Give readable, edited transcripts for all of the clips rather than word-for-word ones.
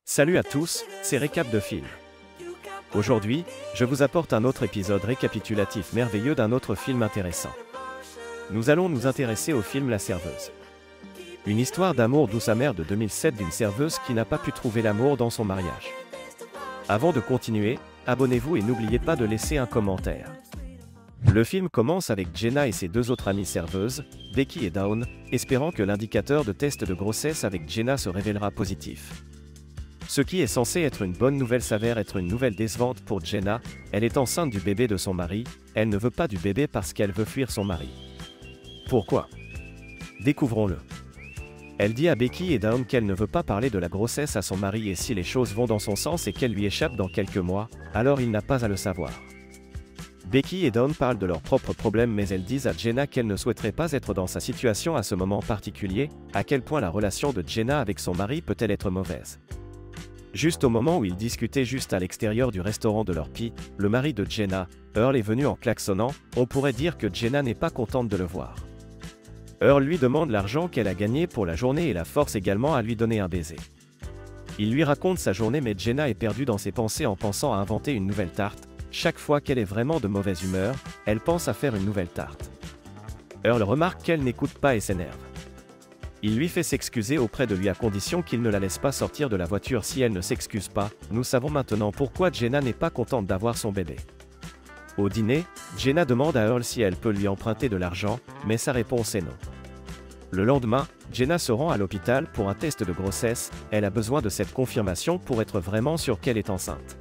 Salut à tous, c'est Récap de film. Aujourd'hui, je vous apporte un autre épisode récapitulatif merveilleux d'un autre film intéressant. Nous allons nous intéresser au film La Serveuse. Une histoire d'amour douce amère de 2007 d'une serveuse qui n'a pas pu trouver l'amour dans son mariage. Avant de continuer, abonnez-vous et n'oubliez pas de laisser un commentaire. Le film commence avec Jenna et ses deux autres amies serveuses, Becky et Dawn, espérant que l'indicateur de test de grossesse avec Jenna se révélera positif. Ce qui est censé être une bonne nouvelle s'avère être une nouvelle décevante pour Jenna. Elle est enceinte du bébé de son mari, elle ne veut pas du bébé parce qu'elle veut fuir son mari. Pourquoi? Découvrons-le. Elle dit à Becky et Dawn qu'elle ne veut pas parler de la grossesse à son mari et si les choses vont dans son sens et qu'elle lui échappe dans quelques mois, alors il n'a pas à le savoir. Becky et Dawn parlent de leurs propres problèmes mais elles disent à Jenna qu'elle ne souhaiterait pas être dans sa situation à ce moment particulier, à quel point la relation de Jenna avec son mari peut-elle être mauvaise. Juste au moment où ils discutaient juste à l'extérieur du restaurant de leur pie, le mari de Jenna, Earl est venu en klaxonnant, on pourrait dire que Jenna n'est pas contente de le voir. Earl lui demande l'argent qu'elle a gagné pour la journée et la force également à lui donner un baiser. Il lui raconte sa journée mais Jenna est perdue dans ses pensées en pensant à inventer une nouvelle tarte. Chaque fois qu'elle est vraiment de mauvaise humeur, elle pense à faire une nouvelle tarte. Earl remarque qu'elle n'écoute pas et s'énerve. Il lui fait s'excuser auprès de lui à condition qu'il ne la laisse pas sortir de la voiture si elle ne s'excuse pas. Nous savons maintenant pourquoi Jenna n'est pas contente d'avoir son bébé. Au dîner, Jenna demande à Earl si elle peut lui emprunter de l'argent, mais sa réponse est non. Le lendemain, Jenna se rend à l'hôpital pour un test de grossesse, elle a besoin de cette confirmation pour être vraiment sûre qu'elle est enceinte.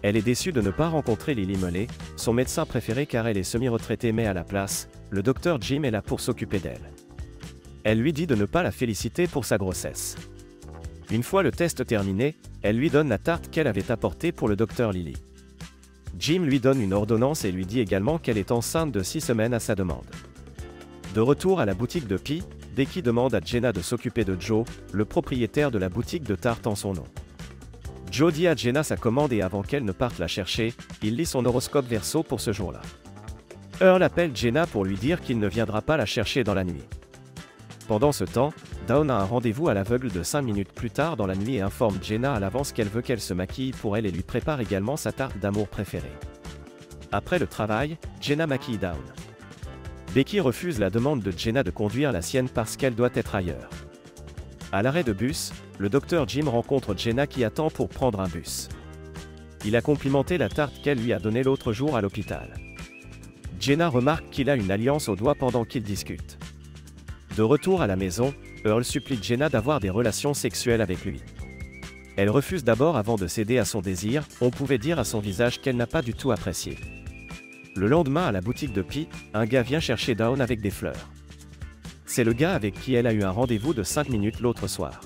Elle est déçue de ne pas rencontrer Lily Mollet, son médecin préféré car elle est semi-retraitée mais à la place, le docteur Jim est là pour s'occuper d'elle. Elle lui dit de ne pas la féliciter pour sa grossesse. Une fois le test terminé, elle lui donne la tarte qu'elle avait apportée pour le docteur Lily. Jim lui donne une ordonnance et lui dit également qu'elle est enceinte de 6 semaines à sa demande. De retour à la boutique de Pi, Becky demande à Jenna de s'occuper de Joe, le propriétaire de la boutique de tarte en son nom. Joe dit à Jenna sa commande et avant qu'elle ne parte la chercher, il lit son horoscope Verseau pour ce jour-là. Earl appelle Jenna pour lui dire qu'il ne viendra pas la chercher dans la nuit. Pendant ce temps, Dawn a un rendez-vous à l'aveugle de 5 minutes plus tard dans la nuit et informe Jenna à l'avance qu'elle veut qu'elle se maquille pour elle et lui prépare également sa tarte d'amour préférée. Après le travail, Jenna maquille Dawn. Becky refuse la demande de Jenna de conduire la sienne parce qu'elle doit être ailleurs. À l'arrêt de bus, le docteur Jim rencontre Jenna qui attend pour prendre un bus. Il a complimenté la tarte qu'elle lui a donnée l'autre jour à l'hôpital. Jenna remarque qu'il a une alliance au doigt pendant qu'ils discutent. De retour à la maison, Earl supplie Jenna d'avoir des relations sexuelles avec lui. Elle refuse d'abord avant de céder à son désir, on pouvait dire à son visage qu'elle n'a pas du tout apprécié. Le lendemain à la boutique de Pi, un gars vient chercher Dawn avec des fleurs. C'est le gars avec qui elle a eu un rendez-vous de 5 minutes l'autre soir.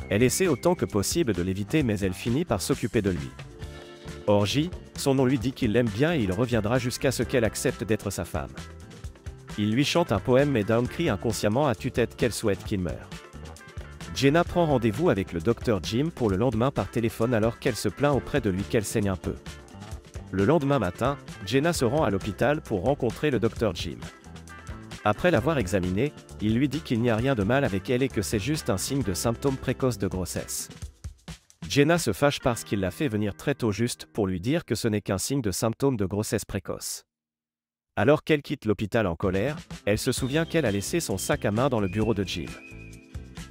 Elle essaie autant que possible de l'éviter mais elle finit par s'occuper de lui. Orgie, son nom lui dit qu'il l'aime bien et il reviendra jusqu'à ce qu'elle accepte d'être sa femme. Il lui chante un poème mais Dawn crie inconsciemment à tue-tête qu'elle souhaite qu'il meure. Jenna prend rendez-vous avec le docteur Jim pour le lendemain par téléphone alors qu'elle se plaint auprès de lui qu'elle saigne un peu. Le lendemain matin, Jenna se rend à l'hôpital pour rencontrer le docteur Jim. Après l'avoir examinée, il lui dit qu'il n'y a rien de mal avec elle et que c'est juste un signe de symptômes précoces de grossesse. Jenna se fâche parce qu'il l'a fait venir très tôt juste pour lui dire que ce n'est qu'un signe de symptômes de grossesse précoce. Alors qu'elle quitte l'hôpital en colère, elle se souvient qu'elle a laissé son sac à main dans le bureau de Jim.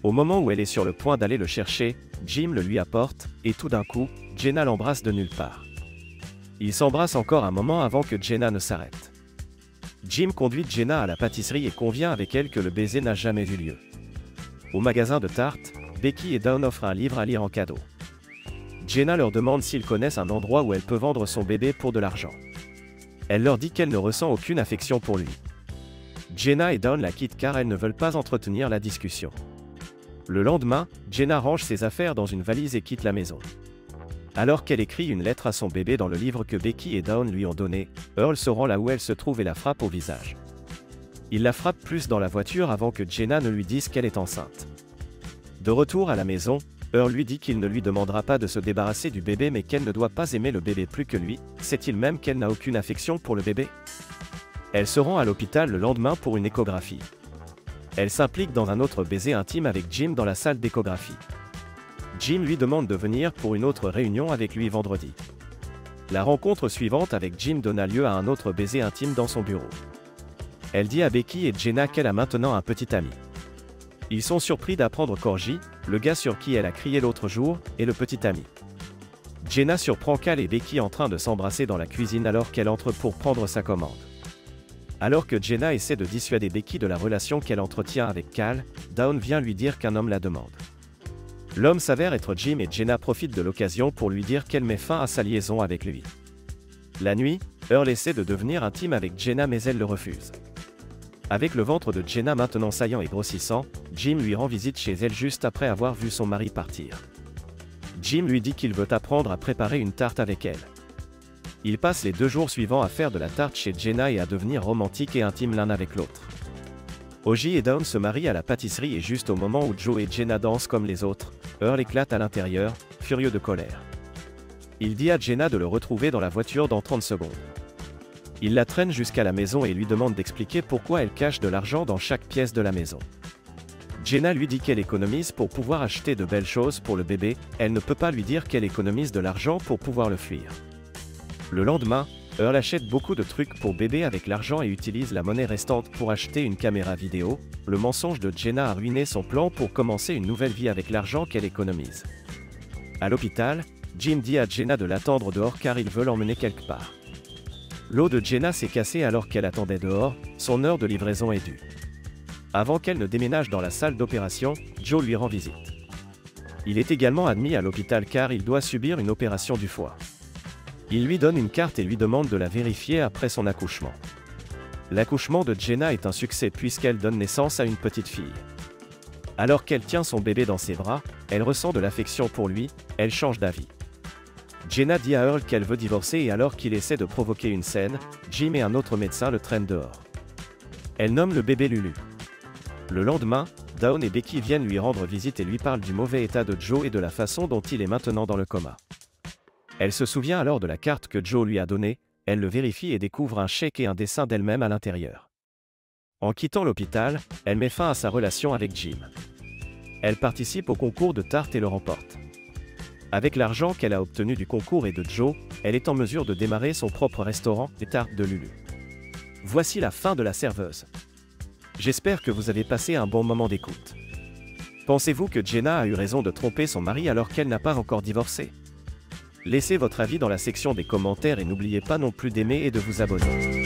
Au moment où elle est sur le point d'aller le chercher, Jim le lui apporte, et tout d'un coup, Jenna l'embrasse de nulle part. Ils s'embrassent encore un moment avant que Jenna ne s'arrête. Jim conduit Jenna à la pâtisserie et convient avec elle que le baiser n'a jamais vu lieu. Au magasin de tartes, Becky et Dawn offrent un livre à lire en cadeau. Jenna leur demande s'ils connaissent un endroit où elle peut vendre son bébé pour de l'argent. Elle leur dit qu'elle ne ressent aucune affection pour lui. Jenna et Dawn la quittent car elles ne veulent pas entretenir la discussion. Le lendemain, Jenna range ses affaires dans une valise et quitte la maison. Alors qu'elle écrit une lettre à son bébé dans le livre que Becky et Dawn lui ont donné, Earl se rend là où elle se trouve et la frappe au visage. Il la frappe plus dans la voiture avant que Jenna ne lui dise qu'elle est enceinte. De retour à la maison, Earl lui dit qu'il ne lui demandera pas de se débarrasser du bébé mais qu'elle ne doit pas aimer le bébé plus que lui. Sait-il même qu'elle n'a aucune affection pour le bébé? Elle se rend à l'hôpital le lendemain pour une échographie. Elle s'implique dans un autre baiser intime avec Jim dans la salle d'échographie. Jim lui demande de venir pour une autre réunion avec lui vendredi. La rencontre suivante avec Jim donna lieu à un autre baiser intime dans son bureau. Elle dit à Becky et Jenna qu'elle a maintenant un petit ami. Ils sont surpris d'apprendre qu'Orgy, le gars sur qui elle a crié l'autre jour, est le petit ami. Jenna surprend Cal et Becky en train de s'embrasser dans la cuisine alors qu'elle entre pour prendre sa commande. Alors que Jenna essaie de dissuader Becky de la relation qu'elle entretient avec Cal, Dawn vient lui dire qu'un homme la demande. L'homme s'avère être Jim et Jenna profite de l'occasion pour lui dire qu'elle met fin à sa liaison avec lui. La nuit, Earl essaie de devenir intime avec Jenna mais elle le refuse. Avec le ventre de Jenna maintenant saillant et grossissant, Jim lui rend visite chez elle juste après avoir vu son mari partir. Jim lui dit qu'il veut apprendre à préparer une tarte avec elle. Ils passent les 2 jours suivants à faire de la tarte chez Jenna et à devenir romantiques et intimes l'un avec l'autre. Orgy et Dawn se marient à la pâtisserie et juste au moment où Joe et Jenna dansent comme les autres, Earl éclate à l'intérieur, furieux de colère. Il dit à Jenna de le retrouver dans la voiture dans 30 secondes. Il la traîne jusqu'à la maison et lui demande d'expliquer pourquoi elle cache de l'argent dans chaque pièce de la maison. Jenna lui dit qu'elle économise pour pouvoir acheter de belles choses pour le bébé, elle ne peut pas lui dire qu'elle économise de l'argent pour pouvoir le fuir. Le lendemain, Earl achète beaucoup de trucs pour bébé avec l'argent et utilise la monnaie restante pour acheter une caméra vidéo. Le mensonge de Jenna a ruiné son plan pour commencer une nouvelle vie avec l'argent qu'elle économise. À l'hôpital, Jim dit à Jenna de l'attendre dehors car il veut l'emmener quelque part. L'eau de Jenna s'est cassée alors qu'elle attendait dehors, son heure de livraison est due. Avant qu'elle ne déménage dans la salle d'opération, Joe lui rend visite. Il est également admis à l'hôpital car il doit subir une opération du foie. Il lui donne une carte et lui demande de la vérifier après son accouchement. L'accouchement de Jenna est un succès puisqu'elle donne naissance à une petite fille. Alors qu'elle tient son bébé dans ses bras, elle ressent de l'affection pour lui, elle change d'avis. Jenna dit à Earl qu'elle veut divorcer et alors qu'il essaie de provoquer une scène, Jim et un autre médecin le traînent dehors. Elle nomme le bébé Lulu. Le lendemain, Dawn et Becky viennent lui rendre visite et lui parlent du mauvais état de Joe et de la façon dont il est maintenant dans le coma. Elle se souvient alors de la carte que Joe lui a donnée, elle le vérifie et découvre un chèque et un dessin d'elle-même à l'intérieur. En quittant l'hôpital, elle met fin à sa relation avec Jim. Elle participe au concours de tarte et le remporte. Avec l'argent qu'elle a obtenu du concours et de Joe, elle est en mesure de démarrer son propre restaurant, les tartes de Lulu. Voici la fin de La Serveuse. J'espère que vous avez passé un bon moment d'écoute. Pensez-vous que Jenna a eu raison de tromper son mari alors qu'elle n'a pas encore divorcé? Laissez votre avis dans la section des commentaires et n'oubliez pas non plus d'aimer et de vous abonner.